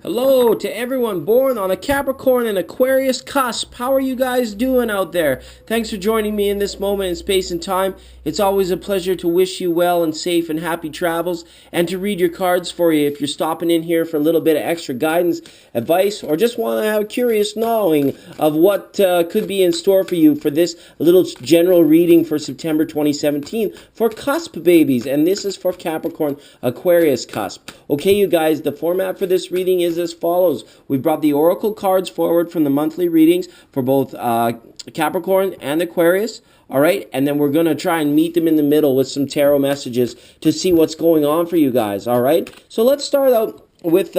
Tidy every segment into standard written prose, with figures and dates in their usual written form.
Hello to everyone born on a Capricorn and Aquarius Cusp. How are you guys doing out there? Thanks for joining me in this moment in space and time. It's always a pleasure to wish you well and safe and happy travels and to read your cards for you if you're stopping in here for a little bit of extra guidance, advice, or just want to have a curious knowing of what could be in store for you for this little general reading for September 2017 for Cusp babies. And this is for Capricorn Aquarius Cusp. Okay, you guys, the format for this reading is as follows. We've brought the oracle cards forward from the monthly readings for both Capricorn and Aquarius. All right, and then we're going to try and meet them in the middle with some tarot messages to see what's going on for you guys. All right, so let's start out with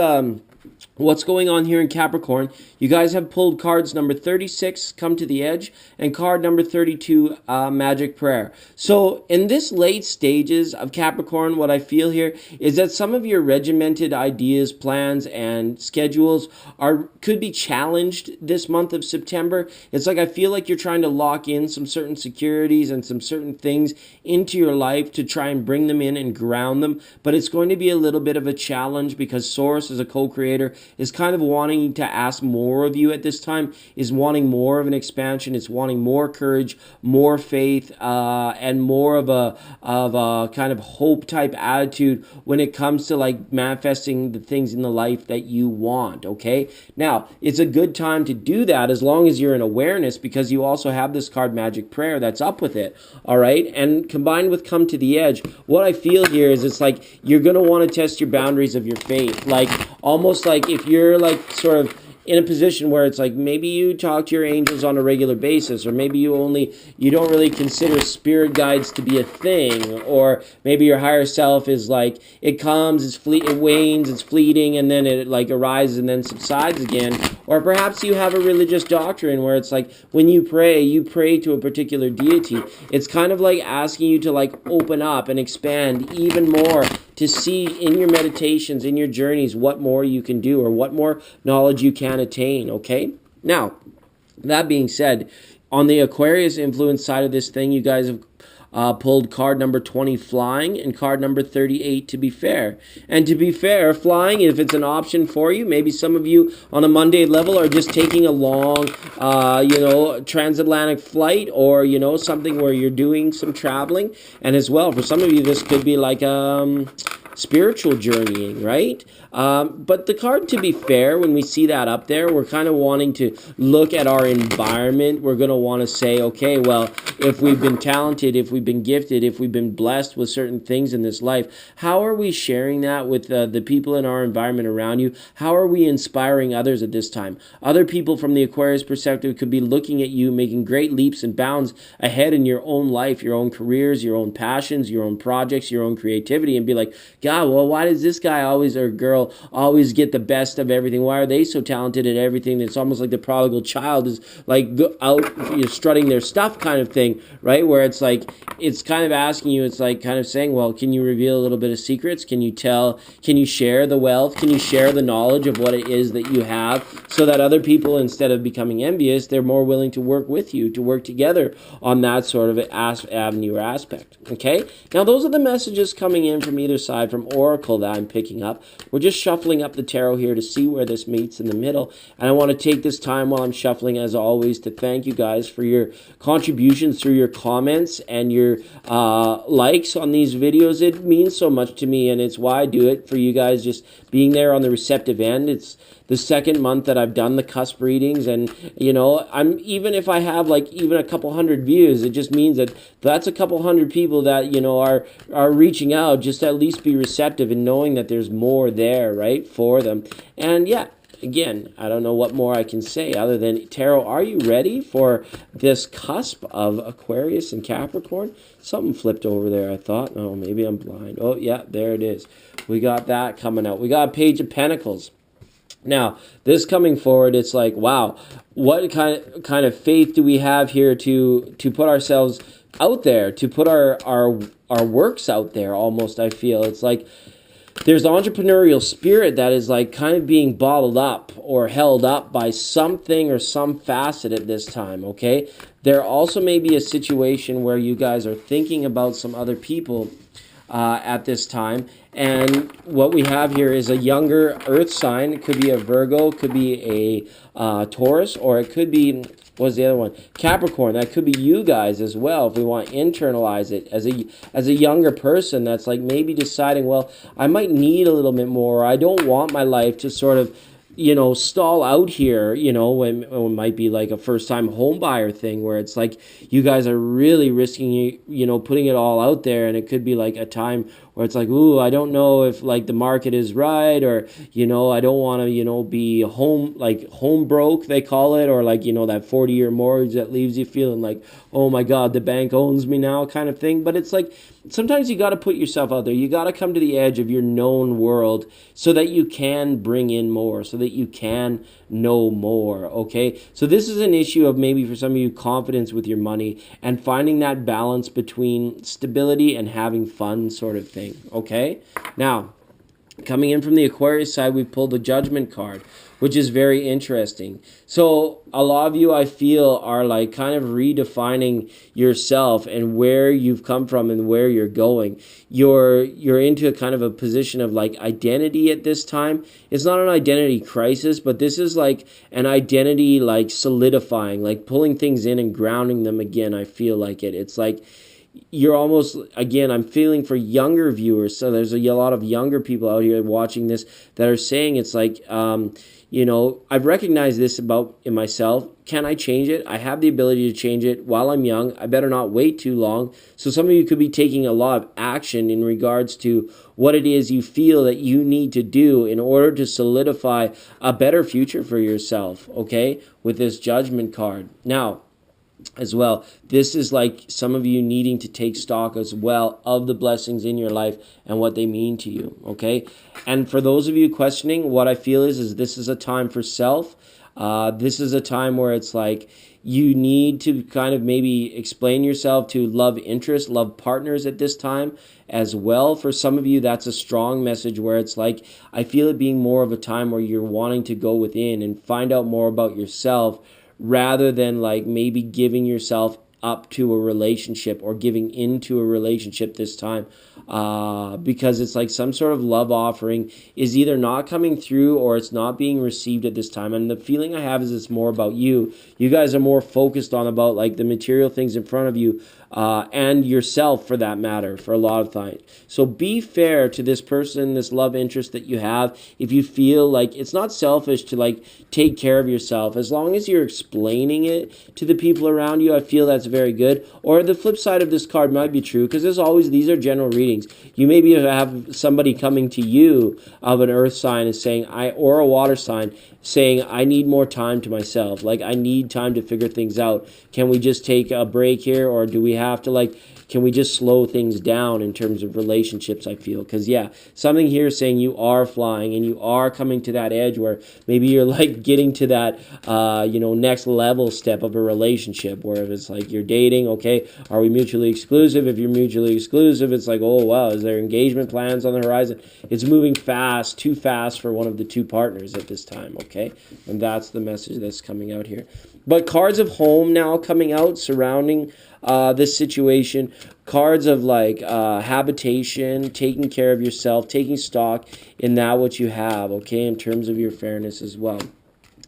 what's going on here in Capricorn. You guys have pulled cards number 36, Come to the Edge, and card number 32, Magic Prayer. So in this late stages of Capricorn, what I feel here is that some of your regimented ideas, plans, and schedules could be challenged this month of September. It's like I feel like you're trying to lock in some certain securities and some certain things into your life to try and bring them in and ground them, but it's going to be a little bit of a challenge because Source, as a co-creator, is kind of wanting to ask more of you at this time, is wanting more of an expansion. It's wanting more courage, more faith, and more of a kind of hope type attitude when it comes to like manifesting the things in the life that you want. Okay, now it's a good time to do that as long as you're in awareness, because you also have this card Magic Prayer that's up with it. All right, and combined with Come to the Edge, what I feel here is it's like you're going to want to test your boundaries of your faith, like almost like if you're like sort of in a position where it's like maybe you talk to your angels on a regular basis, or maybe you don't really consider spirit guides to be a thing, or maybe your higher self is like it comes, it wanes, it's fleeting, and then it like arises and then subsides again. Or perhaps you have a religious doctrine where it's like when you pray to a particular deity. It's kind of like asking you to like open up and expand even more to see in your meditations, in your journeys, what more you can do or what more knowledge you can attain, okay? Now, that being said, on the Aquarius influence side of this thing, you guys have pulled card number 20, Flying, and card number 38, To Be Fair. And to be fair, flying, if it's an option for you, maybe some of you on a Monday level are just taking a long, transatlantic flight, or, something where you're doing some traveling. And as well, for some of you, this could be like spiritual journeying, right? But the card To Be Fair, when we see that up there, we're kind of wanting to look at our environment. We're going to want to say, okay, well, if we've been talented, if we've been gifted, if we've been blessed with certain things in this life, how are we sharing that with the people in our environment around you? How are we inspiring others at this time? Other people from the Aquarius perspective could be looking at you, making great leaps and bounds ahead in your own life, your own careers, your own passions, your own projects, your own creativity, and be like, God, well, why does this guy always, or girl, always get the best of everything? Why are they so talented at everything? It's almost like the prodigal child is like out strutting their stuff kind of thing, right? Where it's like, it's kind of asking you, it's like kind of saying, well, can you reveal a little bit of secrets? Can you share the wealth? Can you share the knowledge of what it is that you have, so that other people, instead of becoming envious, they're more willing to work with you, to work together on that sort of avenue or aspect, okay? Now, those are the messages coming in from either side, from Oracle, that I'm picking up. We're just shuffling up the tarot here to see where this meets in the middle. And I want to take this time while I'm shuffling, as always, to thank you guys for your contributions through your comments and your likes on these videos. It means so much to me, and it's why I do it, for you guys just being there on the receptive end. It's the second month that I've done the Cusp readings, and I'm, even if I have like even a couple hundred views, it just means that that's a couple hundred people that are reaching out, just to at least be receptive and knowing that there's more there, right, for them. And yeah, again, I don't know what more I can say other than, tarot, are you ready for this cusp of Aquarius and Capricorn? Something flipped over there, I thought. Oh, maybe I'm blind. Oh yeah, there it is. We got that coming out. We got a Page of Pentacles. Now, this coming forward, it's like, wow, what kind of faith do we have here to put ourselves out there, to put our works out there, almost, I feel. It's like there's entrepreneurial spirit that is like kind of being bottled up or held up by something or some facet at this time, okay? There also may be a situation where you guys are thinking about some other people at this time. And what we have here is a younger earth sign. It could be a Virgo, could be a Taurus, or it could be, what's the other one? Capricorn. That could be you guys as well, if we want to internalize it as a younger person that's like maybe deciding, well, I might need a little bit more. I don't want my life to sort of, stall out here, when it might be like a first time home buyer thing where it's like you guys are really risking, putting it all out there. And it could be like a time where it's like, ooh, I don't know if like the market is right, or, I don't want to, be home broke, they call it, or like, that 40-year mortgage that leaves you feeling like, oh my God, the bank owns me now kind of thing. But it's like, sometimes you got to put yourself out there. You got to come to the edge of your known world so that you can bring in more, so that you can know more, okay? So this is an issue of maybe for some of you confidence with your money and finding that balance between stability and having fun sort of thing, okay? Now, coming in from the Aquarius side, we pulled the Judgment card, which is very interesting. So a lot of you, I feel, are like kind of redefining yourself and where you've come from and where you're going. You're into a kind of a position of like identity at this time. It's not an identity crisis, but this is like an identity like solidifying, like pulling things in and grounding them again. I feel like it. It's like you're almost, again, I'm feeling for younger viewers. So there's a lot of younger people out here watching this that are saying it's like, I've recognized this about in myself. Can I change it? I have the ability to change it while I'm young. I better not wait too long. So some of you could be taking a lot of action in regards to what it is you feel that you need to do in order to solidify a better future for yourself, okay, with this Judgment card. Now, as well, this is like some of you needing to take stock as well of the blessings in your life and what they mean to you, okay? And for those of you questioning, what I feel is this is a time for self. This is a time where it's like you need to kind of maybe explain yourself to love interest, love partners at this time as well. For some of you, that's a strong message where it's like, I feel it being more of a time where you're wanting to go within and find out more about yourself, rather than like maybe giving yourself up to a relationship or giving into a relationship this time, because it's like some sort of love offering is either not coming through or it's not being received at this time. And the feeling I have is it's more about you. You guys are more focused on about like the material things in front of you, and yourself for that matter, for a lot of times. So be fair to this person, this love interest that you have. If you feel like it's not selfish to like take care of yourself, as long as you're explaining it to the people around you, I feel that's very good. Or the flip side of this card might be true, because as always, these are general readings. You maybe have somebody coming to you of an earth sign and saying, or a water sign saying, I need more time to myself. Like, I need time to figure things out. Can we just take a break here? Or do we have to can we just slow things down in terms of relationships, I feel? Because, yeah, something here is saying you are flying and you are coming to that edge where maybe you're like getting to that, next level step of a relationship where if it's like you're dating, okay, are we mutually exclusive? If you're mutually exclusive, it's like, oh, wow, is there engagement plans on the horizon? It's moving fast, too fast for one of the two partners at this time, okay? And that's the message that's coming out here. But cards of home now coming out surrounding this situation. Cards of like habitation, taking care of yourself, taking stock in that what you have, okay, in terms of your fairness as well.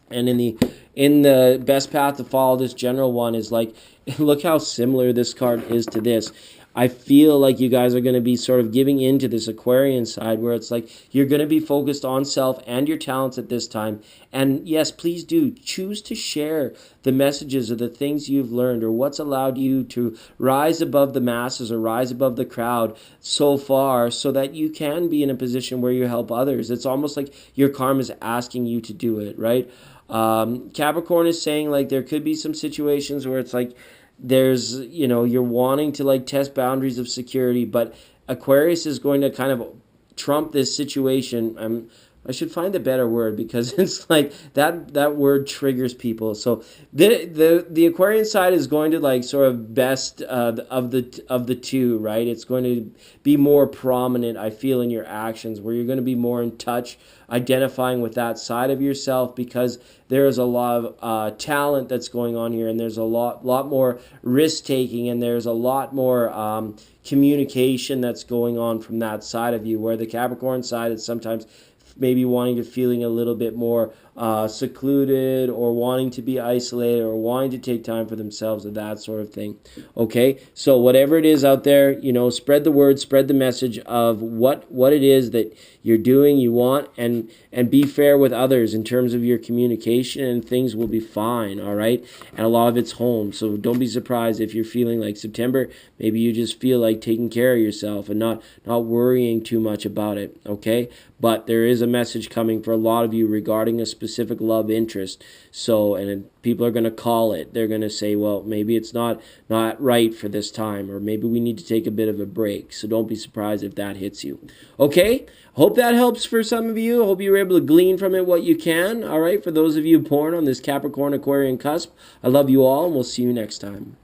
And in the best path to follow, this general one is like, look how similar this card is to this. I feel like you guys are going to be sort of giving into this Aquarian side where it's like you're going to be focused on self and your talents at this time. And yes, please do choose to share the messages or the things you've learned or what's allowed you to rise above the masses or rise above the crowd so far so that you can be in a position where you help others. It's almost like your karma is asking you to do it, right? Capricorn is saying like there could be some situations where it's like there's, you're wanting to like test boundaries of security, but Aquarius is going to kind of trump this situation. I'm I should find a better word, because it's like that word triggers people. So the Aquarian side is going to like sort of best of the two, right? It's going to be more prominent, I feel, in your actions, where you're going to be more in touch, identifying with that side of yourself, because there is a lot of talent that's going on here, and there's a lot more risk taking, and there's a lot more communication that's going on from that side of you, where the Capricorn side is sometimes maybe wanting to feeling a little bit more secluded, or wanting to be isolated, or wanting to take time for themselves, and that sort of thing. Okay, so whatever it is out there, spread the word, spread the message of what it is that you're doing, you want, and be fair with others in terms of your communication, and things will be fine. All right, and a lot of it's home, so don't be surprised if you're feeling like September, maybe you just feel like taking care of yourself and not worrying too much about it. Okay, but there is a message coming for a lot of you regarding a specific love interest. So, and people are going to call it. They're going to say, well, maybe it's not right for this time, or maybe we need to take a bit of a break. So don't be surprised if that hits you. Okay, hope that helps for some of you. Hope you were able to glean from it what you can. All right, for those of you born on this Capricorn Aquarian cusp, I love you all, and we'll see you next time.